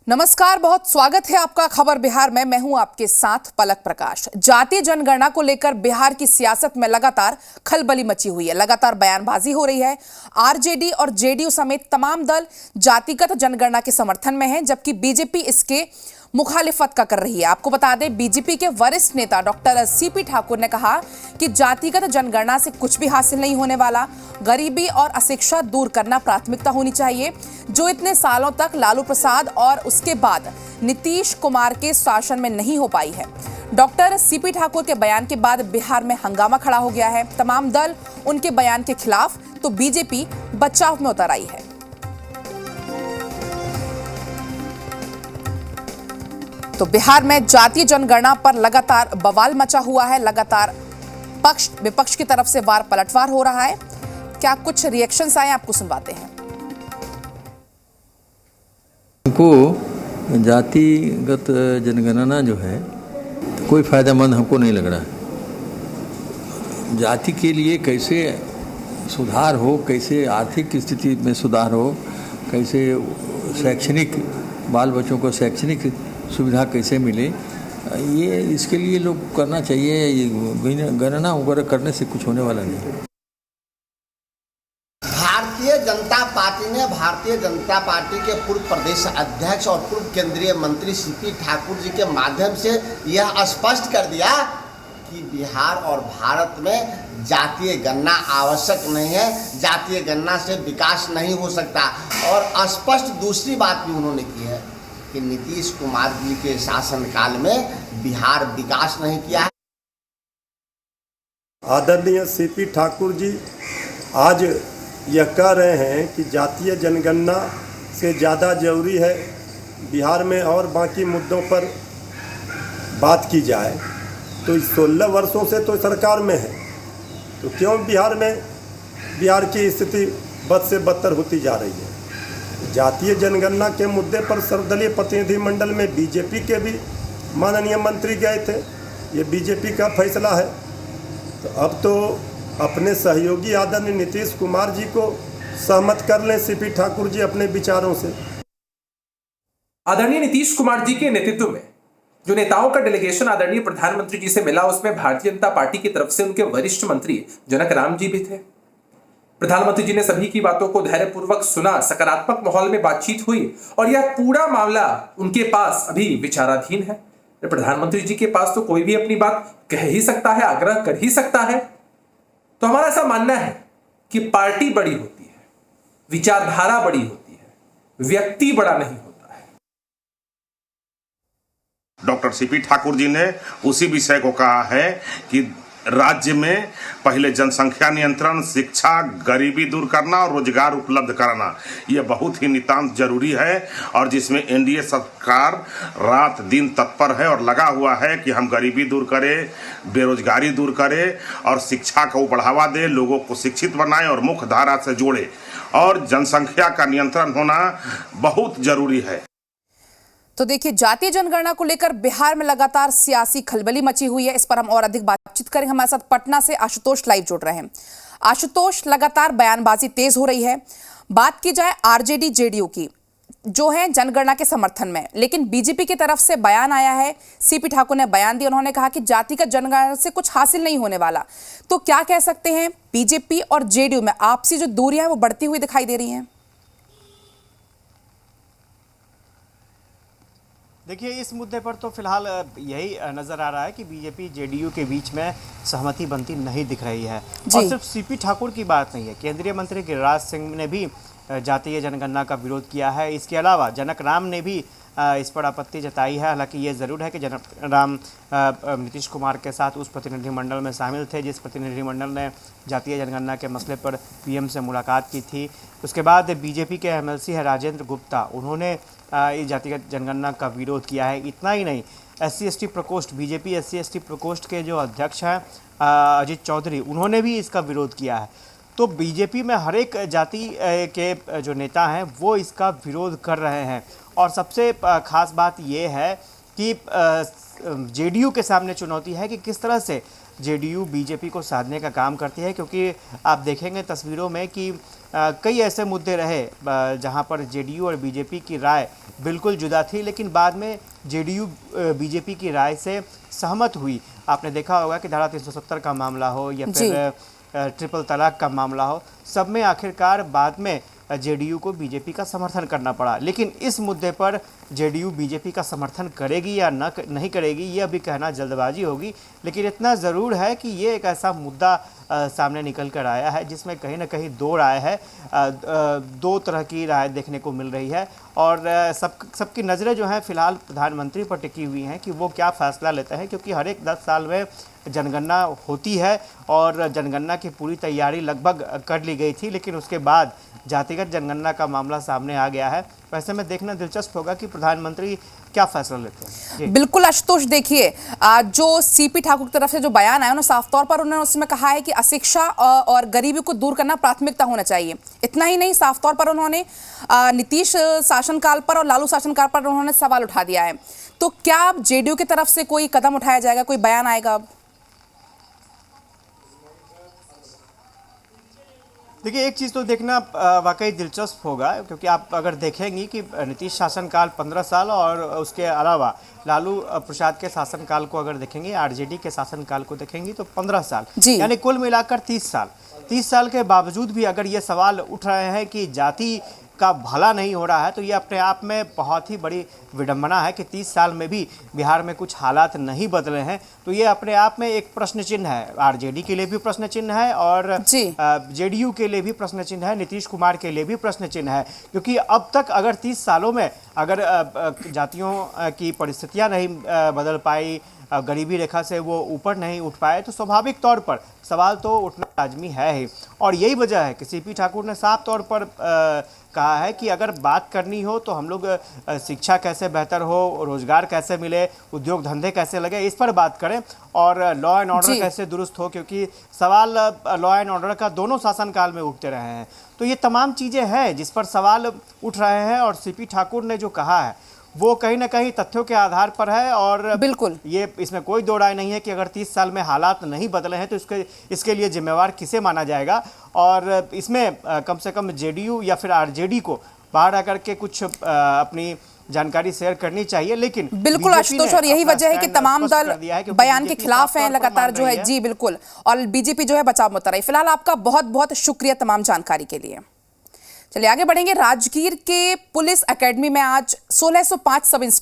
नमस्कार, बहुत स्वागत है आपका खबर बिहार में। मैं हूं आपके साथ पलक प्रकाश। जातीय जनगणना को लेकर बिहार की सियासत में लगातार खलबली मची हुई है, लगातार बयानबाजी हो रही है। आरजेडी और जेडीयू समेत तमाम दल जातिगत जनगणना के समर्थन में हैं, जबकि बीजेपी इसके मुखालिफत का कर रही है। आपको बता दें, बीजेपी के वरिष्ठ नेता डॉक्टर सीपी ठाकुर ने कहा कि जातिगत जनगणना से कुछ भी हासिल नहीं होने वाला, गरीबी और अशिक्षा दूर करना प्राथमिकता होनी चाहिए, जो इतने सालों तक लालू प्रसाद और उसके बाद नीतीश कुमार के शासन में नहीं हो पाई है। डॉक्टर सीपी ठाकुर के बयान के बाद बिहार में हंगामा खड़ा हो गया है। तमाम दल उनके बयान के खिलाफ, तो बीजेपी बचाव में उतर आई है। तो बिहार में जातीय जनगणना पर लगातार बवाल मचा हुआ है, लगातार पक्ष विपक्ष की तरफ से वार पलटवार हो रहा है। क्या कुछ रिएक्शंस आए, आपको सुनवाते हैं। हमको जातिगत जनगणना जो है कोई फायदेमंद हमको नहीं लग रहा है। जाति के लिए कैसे सुधार हो, कैसे आर्थिक स्थिति में सुधार हो, कैसे शैक्षणिक बाल बच्चों को शैक्षणिक सुविधा कैसे मिले, ये इसके लिए लोग करना चाहिए। ये गणना वगैरह करने से कुछ होने वाला नहीं। भारतीय जनता पार्टी ने भारतीय जनता पार्टी के पूर्व प्रदेश अध्यक्ष और पूर्व केंद्रीय मंत्री सीपी ठाकुर जी के माध्यम से यह स्पष्ट कर दिया कि बिहार और भारत में जातीय गणना आवश्यक नहीं है, जातीय गणना से विकास नहीं हो सकता। और स्पष्ट दूसरी बात भी उन्होंने की है कि नीतीश कुमार जी के शासनकाल में बिहार विकास नहीं किया है। आदरणीय सीपी ठाकुर जी आज यह कह रहे हैं कि जातीय जनगणना से ज़्यादा जरूरी है बिहार में और बाकी मुद्दों पर बात की जाए। तो 16 वर्षों से तो सरकार में है, तो क्यों बिहार की स्थिति बद से बदतर होती जा रही है। जातीय जनगणना के मुद्दे पर सर्वदलीय प्रतिनिधिमंडल में बीजेपी के भी माननीय मंत्री गए थे। ये बीजेपी का फैसला है। तो अब तो अपने सहयोगी आदरणीय नीतीश कुमार जी को सहमत कर लें सीपी ठाकुर जी अपने विचारों से। आदरणीय नीतीश कुमार जी के नेतृत्व में जो नेताओं का डेलीगेशन आदरणीय प्रधानमंत्री जी से मिला, उसमें भारतीय जनता पार्टी की तरफ से उनके वरिष्ठ मंत्री जनक राम जी भी थे। प्रधानमंत्री जी ने सभी की बातों को धैर्यपूर्वक सुना, सकारात्मक माहौल में बातचीत हुई और यह पूरा मामला उनके पास अभी विचाराधीन है। प्रधानमंत्री जी के पास तो कोई भी अपनी बात कह ही सकता है, आग्रह कर ही सकता है। तो हमारा ऐसा मानना है कि पार्टी बड़ी होती है, विचारधारा बड़ी होती है, व्यक्ति बड़ा नहीं होता है। डॉक्टर सीपी ठाकुर जी ने उसी विषय को कहा है कि राज्य में पहले जनसंख्या नियंत्रण, शिक्षा, गरीबी दूर करना और रोजगार उपलब्ध कराना, ये बहुत ही नितांत जरूरी है। और जिसमें एनडीए सरकार रात दिन तत्पर है और लगा हुआ है कि हम गरीबी दूर करें, बेरोजगारी दूर करें और शिक्षा को बढ़ावा दें, लोगों को शिक्षित बनाएं और मुख्य धारा से जोड़े। और जनसंख्या का नियंत्रण होना बहुत जरूरी है। तो देखिए, जातीय जनगणना को लेकर बिहार में लगातार सियासी खलबली मची हुई है। इस पर हम और अधिक बातचीत करेंगे। हमारे साथ पटना से आशुतोष लाइव जुड़ रहे हैं। आशुतोष, लगातार बयानबाजी तेज हो रही है। बात की जाए आरजेडी जेडीयू की, जो है जनगणना के समर्थन में, लेकिन बीजेपी की तरफ से बयान आया है। सीपी ठाकुर ने बयान दिया, उन्होंने कहा कि जातिगत जनगणना से कुछ हासिल नहीं होने वाला। तो क्या कह सकते हैं, बीजेपी और जेडीयू में आपसी जो दूरियां हैं वो बढ़ती हुई दिखाई दे रही हैं? देखिए, इस मुद्दे पर तो फिलहाल यही नज़र आ रहा है कि बीजेपी जेडीयू के बीच में सहमति बनती नहीं दिख रही है। और सिर्फ सीपी ठाकुर की बात नहीं है, केंद्रीय मंत्री गिरिराज सिंह ने भी जातीय जनगणना का विरोध किया है। इसके अलावा जनक राम ने भी इस पर आपत्ति जताई है। हालांकि ये ज़रूर है कि जनक राम नीतीश कुमार के साथ उस प्रतिनिधिमंडल में शामिल थे जिस प्रतिनिधिमंडल ने जातीय जनगणना के मसले पर पीएम से मुलाकात की थी। उसके बाद बीजेपी के एमएलसी है राजेंद्र गुप्ता, उन्होंने इस जातिगत जनगणना का विरोध किया है। इतना ही नहीं, SC/ST प्रकोष्ठ, बीजेपी SC/ST प्रकोष्ठ के जो अध्यक्ष हैं अजित चौधरी, उन्होंने भी इसका विरोध किया है। तो बीजेपी में हर एक जाति के जो नेता हैं वो इसका विरोध कर रहे हैं। और सबसे खास बात ये है कि जेडीयू के सामने चुनौती है कि किस तरह से जेडीयू बीजेपी को साधने का काम करती है, क्योंकि आप देखेंगे तस्वीरों में कि कई ऐसे मुद्दे रहे जहां पर जेडीयू और बीजेपी की राय बिल्कुल जुदा थी, लेकिन बाद में जेडीयू बीजेपी की राय से सहमत हुई। आपने देखा होगा कि धारा 370 का मामला हो या फिर ट्रिपल तलाक का मामला हो, सब में आखिरकार बाद में जेडीयू को बीजेपी का समर्थन करना पड़ा। लेकिन इस मुद्दे पर जेडीयू बीजेपी का समर्थन करेगी या नहीं करेगी, ये अभी कहना जल्दबाजी होगी। लेकिन इतना ज़रूर है कि ये एक ऐसा मुद्दा सामने निकल कर आया है जिसमें कहीं ना कहीं दो राय है, दो तरह की राय देखने को मिल रही है। और सबकी नज़रें जो हैं फिलहाल प्रधानमंत्री पर टिकी हुई हैं कि वो क्या फ़ैसला लेते हैं, क्योंकि हर एक 10 साल में जनगणना होती है और जनगणना की पूरी तैयारी लगभग कर ली गई थी, लेकिन उसके बाद जातिगत जनगणना का मामला सामने आ गया है। वैसे में देखना दिलचस्प होगा कि प्रधानमंत्री क्या फैसला लेते हैं। बिल्कुल आशुतोष, देखिए जो सीपी ठाकुर की तरफ से जो बयान आया ना, साफ तौर पर उन्होंने उसमें कहा है कि अशिक्षा और गरीबी को दूर करना प्राथमिकता होना चाहिए। इतना ही नहीं, साफ तौर पर उन्होंने नीतीश शासनकाल पर और लालू शासनकाल पर उन्होंने सवाल उठा दिया है। तो क्या अब जेडीयू की तरफ से कोई कदम उठाया जाएगा, कोई बयान आएगा अब? देखिए, एक चीज़ तो देखना वाकई दिलचस्प होगा, क्योंकि आप अगर देखेंगी कि नीतीश शासनकाल 15 साल और उसके अलावा लालू प्रसाद के शासनकाल को अगर देखेंगे, आरजेडी के शासनकाल को देखेंगी तो 15 साल, यानी कुल मिलाकर 30 साल। 30 साल के बावजूद भी अगर ये सवाल उठ रहे हैं कि जाति का भला नहीं हो रहा है, तो ये अपने आप में बहुत ही बड़ी विडंबना है कि 30 साल में भी बिहार में कुछ हालात नहीं बदले हैं। तो ये अपने आप में एक प्रश्न चिन्ह है, आरजेडी के लिए भी प्रश्न चिन्ह है और जेडीयू के लिए भी प्रश्न चिन्ह है, नीतीश कुमार के लिए भी प्रश्न चिन्ह है। क्योंकि अब तक अगर 30 सालों में अगर जातियों की परिस्थितियाँ नहीं बदल पाई, गरीबी रेखा से वो ऊपर नहीं उठ पाए, तो स्वाभाविक तौर पर सवाल तो उठना लाजमी है ही। और यही वजह है कि सीपी ठाकुर ने साफ तौर पर कहा है कि अगर बात करनी हो तो हम लोग शिक्षा कैसे बेहतर हो, रोजगार कैसे मिले, उद्योग धंधे कैसे लगे, इस पर बात करें, और लॉ एंड ऑर्डर कैसे दुरुस्त हो, क्योंकि सवाल लॉ एंड ऑर्डर का दोनों शासनकाल में उठते रहे हैं। तो ये तमाम चीज़ें हैं जिस पर सवाल उठ रहे हैं, और सीपी ठाकुर ने जो कहा है वो कहीं ना कहीं तथ्यों के आधार पर है। और बिल्कुल ये इसमें कोई दो राय नहीं है कि अगर 30 साल में हालात नहीं बदले हैं तो इसके लिए जिम्मेवार किसे माना जाएगा। और इसमें कम से कम जेडीयू या फिर आरजेडी को बाहर आकर के कुछ अपनी जानकारी शेयर करनी चाहिए। लेकिन बिल्कुल आशुतोष, और यही वजह है कि तमाम दल बयान के खिलाफ हैं लगातार जो है। जी बिल्कुल, और बीजेपी जो है बचाव में उतर रही। फिलहाल आपका बहुत बहुत शुक्रिया तमाम जानकारी के लिए। चलिए आगे बढ़ेंगे। राजगीर के पुलिस एकेडमी में आज 1605 सब